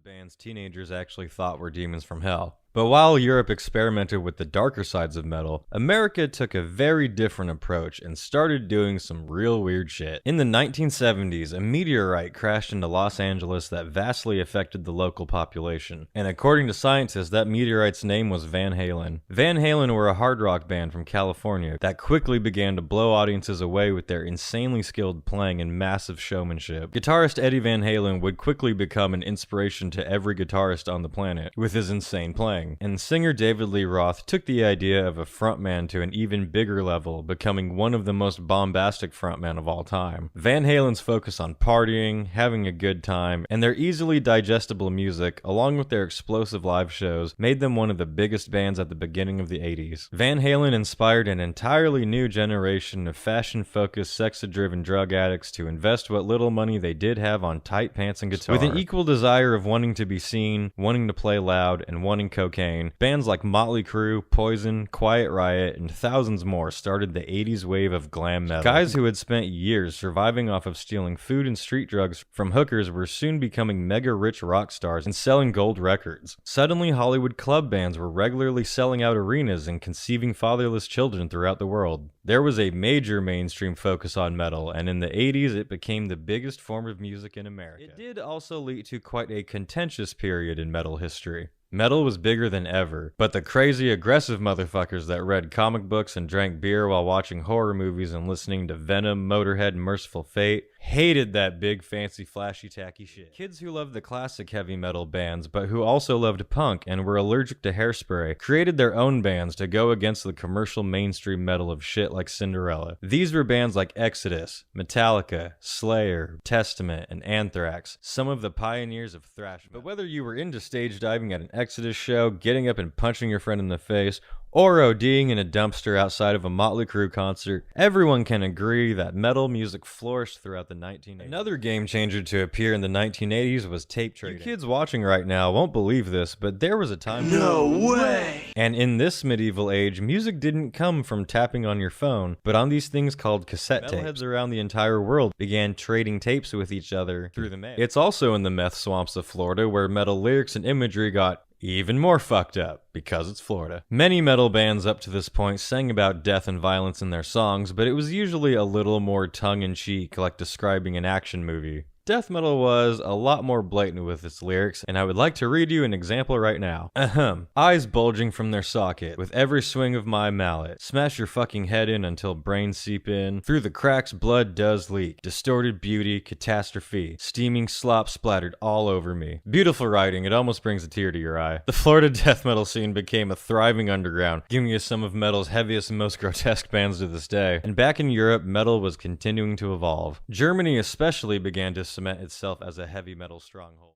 bands teenagers actually thought were demons from hell. But while Europe experimented with the darker sides of metal, America took a very different approach and started doing some real weird shit. In the 1970s, a meteorite crashed into Los Angeles that vastly affected the local population. And according to scientists, that meteorite's name was Van Halen. Van Halen were a hard rock band from California that quickly began to blow audiences away with their insanely skilled playing and massive showmanship. Guitarist Eddie Van Halen would quickly become an inspiration to every guitarist on the planet with his insane playing. And singer David Lee Roth took the idea of a frontman to an even bigger level, becoming one of the most bombastic frontmen of all time. Van Halen's focus on partying, having a good time, and their easily digestible music, along with their explosive live shows, made them one of the biggest bands at the beginning of the 80s. Van Halen inspired an entirely new generation of fashion-focused, sex-driven drug addicts to invest what little money they did have on tight pants and guitar. With an equal desire of wanting to be seen, wanting to play loud, and wanting cocaine, bands like Motley Crue, Poison, Quiet Riot, and thousands more started the 80s wave of glam metal. Guys who had spent years surviving off of stealing food and street drugs from hookers were soon becoming mega-rich rock stars and selling gold records. Suddenly, Hollywood club bands were regularly selling out arenas and conceiving fatherless children throughout the world. There was a major mainstream focus on metal, and in the 80s it became the biggest form of music in America. It did also lead to quite a contentious period in metal history. Metal was bigger than ever, but the crazy, aggressive motherfuckers that read comic books and drank beer while watching horror movies and listening to Venom, Motorhead, and Merciful Fate hated that big, fancy, flashy, tacky shit. Kids who loved the classic heavy metal bands, but who also loved punk and were allergic to hairspray, created their own bands to go against the commercial mainstream metal of shit like Cinderella. These were bands like Exodus, Metallica, Slayer, Testament, and Anthrax, some of the pioneers of thrash metal. But whether you were into stage diving at an Exodus show, getting up and punching your friend in the face, or ODing in a dumpster outside of a Motley Crue concert, everyone can agree that metal music flourished throughout the 1980s. Another game changer to appear in the 1980s was tape trading. You kids watching right now won't believe this, but there was a time— No way! And in this medieval age, music didn't come from tapping on your phone, but on these things called cassette tapes. Metalheads around the entire world began trading tapes with each other through the mail. It's also in the meth swamps of Florida where metal lyrics and imagery got even more fucked up, because it's Florida. Many metal bands up to this point sang about death and violence in their songs, but it was usually a little more tongue-in-cheek, like describing an action movie. Death metal was a lot more blatant with its lyrics, and I would like to read you an example right now. Eyes bulging from their socket, with every swing of my mallet. Smash your fucking head in until brains seep in. Through the cracks, blood does leak. Distorted beauty, catastrophe. Steaming slop splattered all over me. Beautiful writing, it almost brings a tear to your eye. The Florida death metal scene became a thriving underground, giving us some of metal's heaviest and most grotesque bands to this day. And back in Europe, metal was continuing to evolve. Germany especially began to cement itself as a heavy metal stronghold.